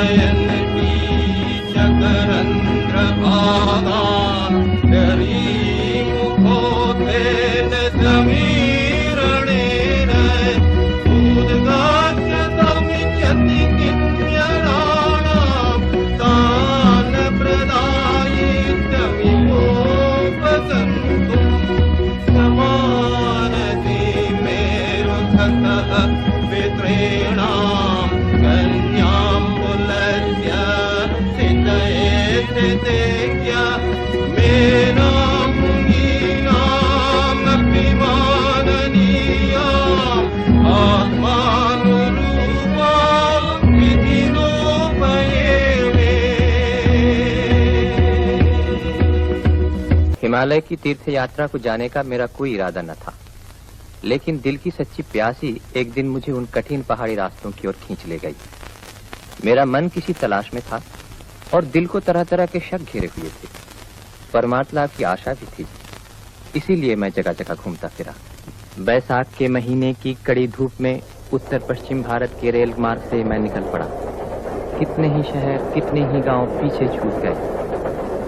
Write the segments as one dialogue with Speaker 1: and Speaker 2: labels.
Speaker 1: नयन की चकरंद्र आगान तेरी मुखोते समीरणे रय उद्गाच समिचति किन्यराणां तान प्रदायितमियोपसन्तुं समानति मेरुथतः पितॄणां कन्याम्बुलस्य स्थितयेत्तेज्य मेनां मुनीनामपि माननीयाम् आत्मानुरूपां विधिनोपयेमे।
Speaker 2: हिमालय की तीर्थ यात्रा को जाने का मेरा कोई इरादा न था, लेकिन दिल की सच्ची प्यास ही एक दिन मुझे उन कठिन पहाड़ी रास्तों की ओर खींच ले गई। मेरा मन किसी तलाश में था और दिल को तरह तरह के शक घेरे हुए थे। परमार्थ लाभ की आशा भी थी, इसीलिए मैं जगह जगह घूमता फिरा। बैसाख के महीने की कड़ी धूप में उत्तर पश्चिम भारत के रेल मार्ग से मैं निकल पड़ा। कितने ही शहर, कितने ही गांव पीछे छूट गए।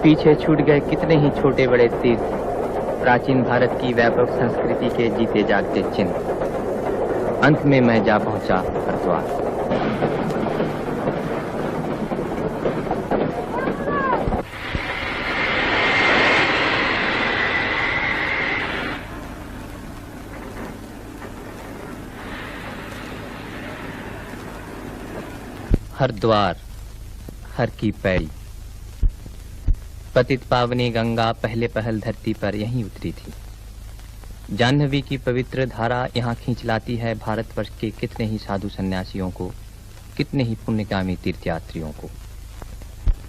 Speaker 2: पीछे छूट गए कितने ही छोटे बड़े तीर्थ, प्राचीन भारत की वैभव संस्कृति के जीते जागते चिन्ह। अंत में मैं जा पहुंचा हरिद्वार। हरिद्वार, हर की पैड़ी। पतित पावनी गंगा पहले पहल धरती पर यहीं उतरी थी। जाह्नवी की पवित्र धारा यहाँ खींच लाती है भारतवर्ष के कितने ही साधु सन्यासियों को, कितने ही पुण्यगामी तीर्थयात्रियों को।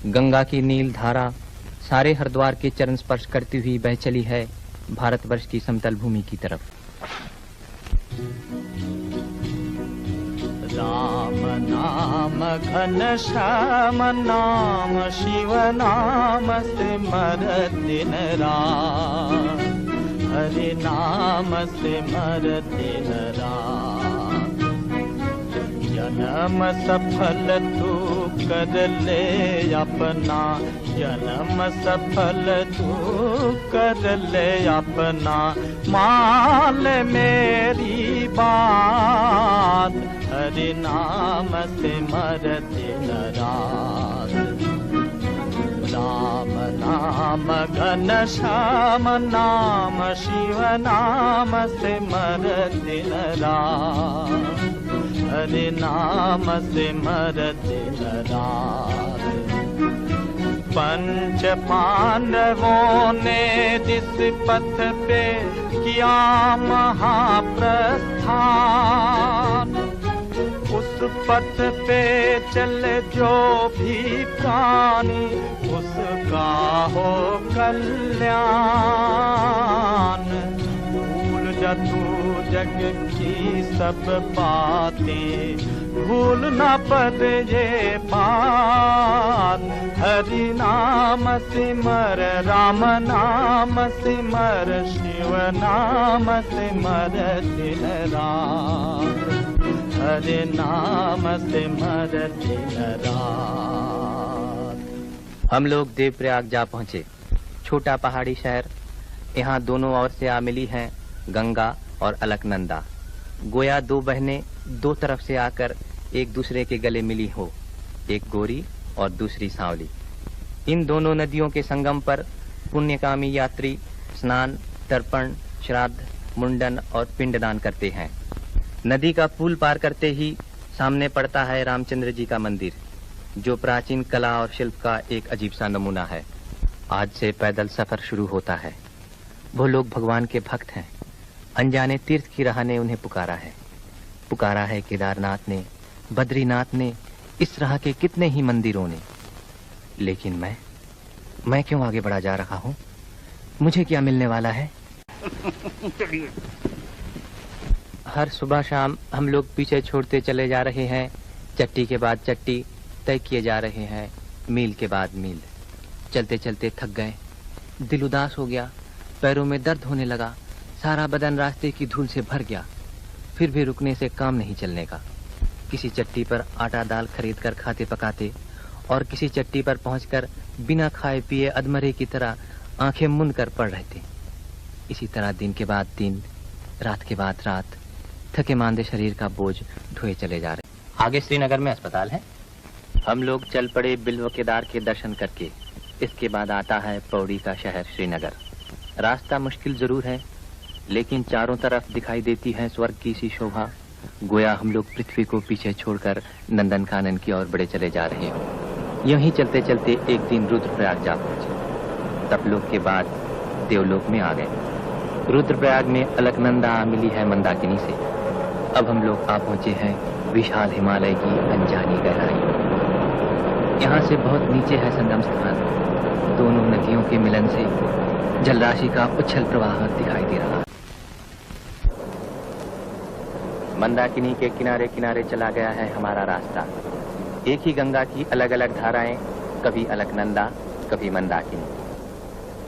Speaker 2: गंगा की नील धारा सारे हरिद्वार के चरण स्पर्श करती हुई बह चली है भारतवर्ष की समतल भूमि की तरफ।
Speaker 1: राम नाम घन श्याम नाम शिव नाम सिमर दिन रात, हरि नाम सिमर दिन रात। जन्म सफल तू कर ले अपना, जन्म सफल तू कर ले अपना। मान मेरी बात, हरि नाम सिमर दिन रात। राम नाम घन श्याम नाम शिव नाम सिमर दिन रात, हरि नाम सिमर दिन रात। पंच पांडवों ने जिस पथ पे किया महाप्रस्थान, उस पथ पे चले जो भी प्राणी उसका हो कल्याण। भूल जा तू जग की सब बातें, भूल न पद ये बात। हरि नाम सिमर, राम नाम सिमर, शिव नाम सिमर दिन रात, हरि नाम सिमर दिन रात।
Speaker 2: हम लोग देवप्रयाग जा पहुंचे, छोटा पहाड़ी शहर। यहाँ दोनों ओर से आ मिली हैं गंगा और अलकनंदा। गोया दो बहनें दो तरफ से आकर एक दूसरे के गले मिली हो, एक गोरी और दूसरी सांवली। इन दोनों नदियों के संगम पर पुण्यकामी यात्री स्नान, तर्पण, श्राद्ध, मुंडन और पिंडदान करते हैं। नदी का पुल पार करते ही सामने पड़ता है रामचंद्र जी का मंदिर, जो प्राचीन कला और शिल्प का एक अजीब सा नमूना है। आज से पैदल सफर शुरू होता है। वो लोग भगवान के भक्त हैं। अनजाने तीर्थ की राह ने उन्हें पुकारा है केदारनाथ ने, बद्रीनाथ ने, इस राह के कितने ही मंदिरों ने। लेकिन मैं क्यों आगे बढ़ा जा रहा हूँ? मुझे क्या मिलने वाला है? हर सुबह शाम हम लोग पीछे छोड़ते चले जा रहे हैं, चट्टी के बाद चट्टी तय किए जा रहे हैं, मील के बाद मील। चलते चलते थक गए, दिल उदास हो गया, पैरों में दर्द होने लगा, सारा बदन रास्ते की धूल से भर गया। फिर भी रुकने से काम नहीं चलने का। किसी चट्टी पर आटा दाल खरीद कर खाते पकाते और किसी चट्टी पर पहुंचकर बिना खाए पिए अधमरे की तरह आंखें मूंद कर पड़ रहे थे। इसी तरह दिन के बाद दिन, रात के बाद रात थके मांदे शरीर का बोझ ढोए चले जा रहे। आगे श्रीनगर में अस्पताल है। हम लोग चल पड़े बिल्व केदार के दर्शन करके। इसके बाद आता है पौड़ी का शहर श्रीनगर। रास्ता मुश्किल जरूर है, लेकिन चारों तरफ दिखाई देती है स्वर्ग की सी शोभा। गोया हम लोग पृथ्वी को पीछे छोड़कर नंदनकानन की ओर बढ़े चले जा रहे हो। यूं ही चलते चलते एक दिन रुद्रप्रयाग जा पहुंचे। तपलोक के बाद देवलोक में आ गए। रुद्रप्रयाग में अलकनंदा मिली है मंदाकिनी से। अब हम लोग आ पहुंचे हैं विशाल हिमालय की अनजानी गहराई। यहाँ से बहुत नीचे है संगम स्थान। दोनों नदियों के मिलन से जलराशि का उछल प्रवाह दिखाई दे रहा है। मंदाकिनी के किनारे किनारे चला गया है हमारा रास्ता। एक ही गंगा की अलग अलग धाराएं, कभी अलकनंदा, कभी मंदाकिनी।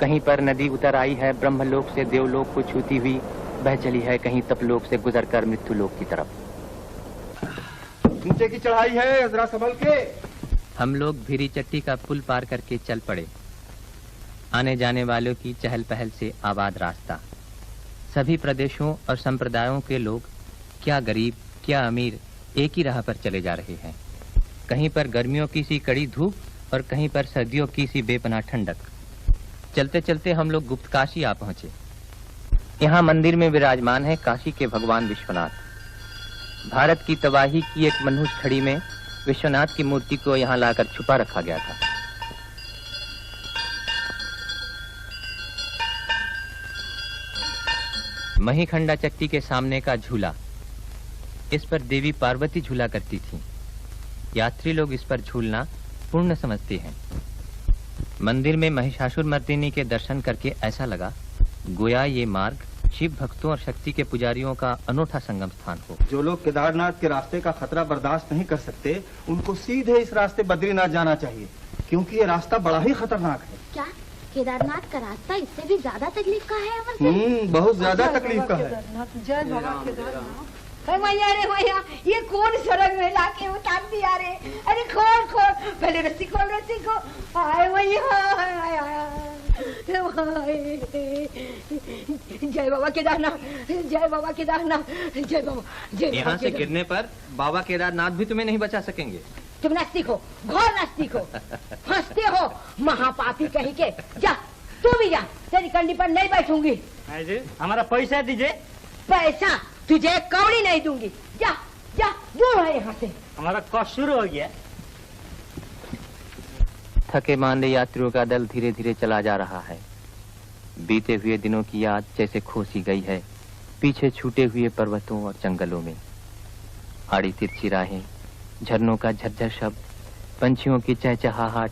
Speaker 2: कहीं पर नदी उतर आई है ब्रह्मलोक से देवलोक को छूती हुई, बह चली है कहीं तपलोक से गुजरकर मृत्युलोक की तरफ।
Speaker 3: नीचे की चढ़ाई है, जरा संभल के।
Speaker 2: हम लोग भिरी चट्टी का पुल पार करके चल पड़े। आने जाने वालों की चहल पहल से आबाद रास्ता। सभी प्रदेशों और संप्रदायों के लोग, क्या गरीब क्या अमीर, एक ही राह पर चले जा रहे हैं। कहीं पर गर्मियों की सी कड़ी धूप और कहीं पर सर्दियों की सी बेपनाह ठंडक। चलते चलते हम लोग गुप्त काशी आ पहुंचे। यहाँ मंदिर में विराजमान है काशी के भगवान विश्वनाथ। भारत की तबाही की एक मनहूस घड़ी में विश्वनाथ की मूर्ति को यहाँ लाकर छुपा रखा गया था। महीखंडा चट्टी के सामने का झूला, इस पर देवी पार्वती झूला करती थी। यात्री लोग इस पर झूलना पुण्य समझते हैं। मंदिर में महिषासुर मर्दिनी के दर्शन करके ऐसा लगा गोया ये मार्ग शिव भक्तों और शक्ति के पुजारियों का अनोखा संगम स्थान हो।
Speaker 3: जो लोग केदारनाथ के रास्ते का खतरा बर्दाश्त नहीं कर सकते, उनको सीधे इस रास्ते बद्रीनाथ जाना चाहिए, क्योंकि ये रास्ता बड़ा ही खतरनाक है।
Speaker 4: क्या केदारनाथ का रास्ता इससे भी ज्यादा तकलीफ का है अमर सिंह?
Speaker 3: बहुत ज्यादा तकलीफ का है।
Speaker 5: जय बाबा केदारनाथ। मैया रे मैया, ये कौन सड़क में लाके उतार दिया रे? अरे खोल खोल, पहले रस्सी खोल, रस्सी को। आए मैया, जय बाबा केदारनाथ, जय बाबा केदारनाथ, जय बाबा, जय।
Speaker 2: यहाँ से गिरने पर बाबा केदारनाथ भी तुम्हें नहीं बचा सकेंगे।
Speaker 5: तुम नास्तिक हो, घोर नास्तिक हो, हंसते हो महापापी कहीं के। जा तू भी जा, तेरी कंडी पर नहीं बैठूंगी।
Speaker 1: हमारा पैसा दीजिए।
Speaker 5: पैसा तुझे कौड़ी नहीं दूंगी। जा जा, दूर है यहाँ से।
Speaker 1: हमारा कष्ट शुरू हो गया।
Speaker 2: थके मांदे यात्रियों का दल धीरे धीरे चला जा रहा है। बीते हुए दिनों की याद जैसे खोसी गई है पीछे छूटे हुए पर्वतों और जंगलों में। आड़ी तिरछी राहें, झरनों का झरझर शब्द, पंछियों की चहचहाहट,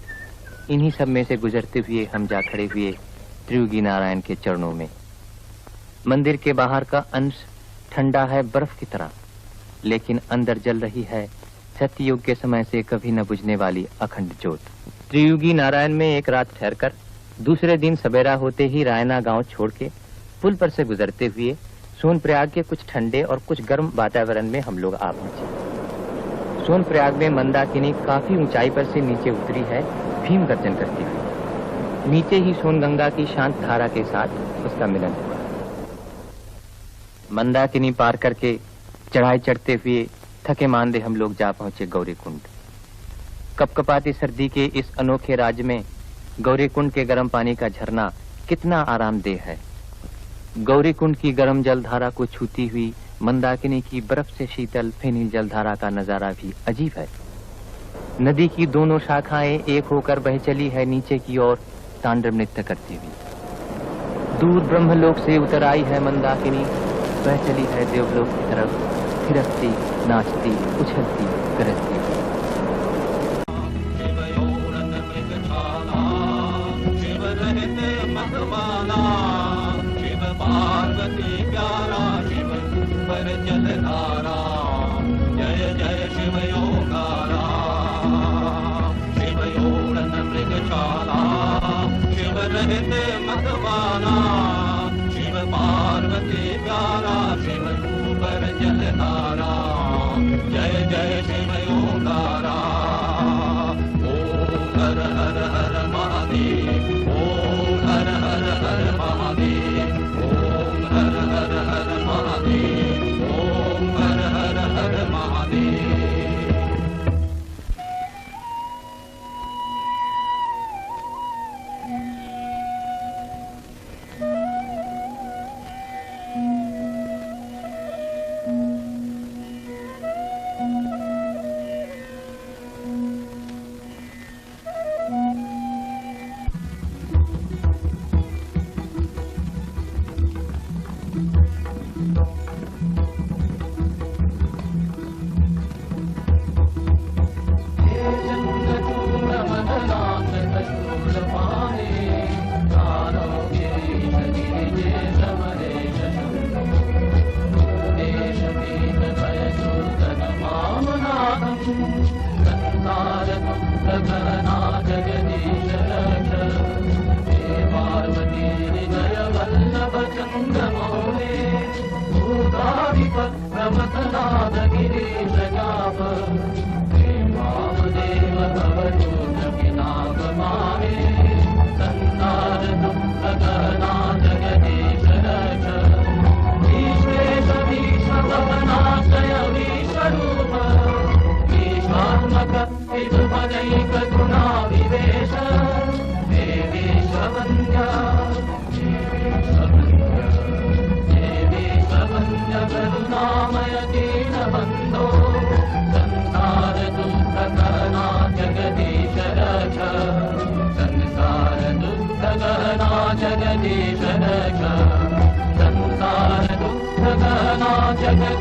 Speaker 2: इन्हीं सब में से गुजरते हुए हम जा खड़े हुए त्रियुगी नारायण के चरणों में। मंदिर के बाहर का अंश ठंडा है बर्फ की तरह, लेकिन अंदर जल रही है सत्ययुग के समय से कभी न बुझने वाली अखंड ज्योत। त्रियुगी नारायण में एक रात ठहरकर दूसरे दिन सवेरा होते ही रायना गांव छोड़ के पुल पर से गुजरते हुए सोनप्रयाग के कुछ ठंडे और कुछ गर्म वातावरण में हम लोग आ पहुंचे। सोनप्रयाग में मंदाकिनी काफी ऊंचाई पर से नीचे उतरी है भीम गर्जन करती हुई। नीचे ही सोनगंगा की शांत धारा के साथ उसका मिलन हुआ। मंदाकिनी पार करके चढ़ाई चढ़ते हुए थके मांदे हम लोग जा पहुंचे गौरीकुंड। कपकपाती सर्दी के इस अनोखे राज्य में गौरीकुंड के गर्म पानी का झरना कितना आरामदेह है। गौरीकुंड की गर्म जलधारा को छूती हुई मंदाकिनी की बर्फ से शीतल फेनी जलधारा का नजारा भी अजीब है। नदी की दोनों शाखाएं एक होकर बह चली है नीचे की ओर तांडव नृत्य करती हुई। दूर ब्रह्मलोक से उतर आई है मंदाकिनी, बह चली है देवलोक की तरफ, थिरकती, नाचती, उछलती, गरजती।
Speaker 1: जय जय शिव योगारा, शिव योड़न मृगशाला, शिव रहते मतवाना, शिव पार्वती प्यारा, शिव ऊपर जलधारा। जय जय महादेव, ओम हर हर हर महादेव। जगदीश रक्ष, संसार दुःख गहना जगदीश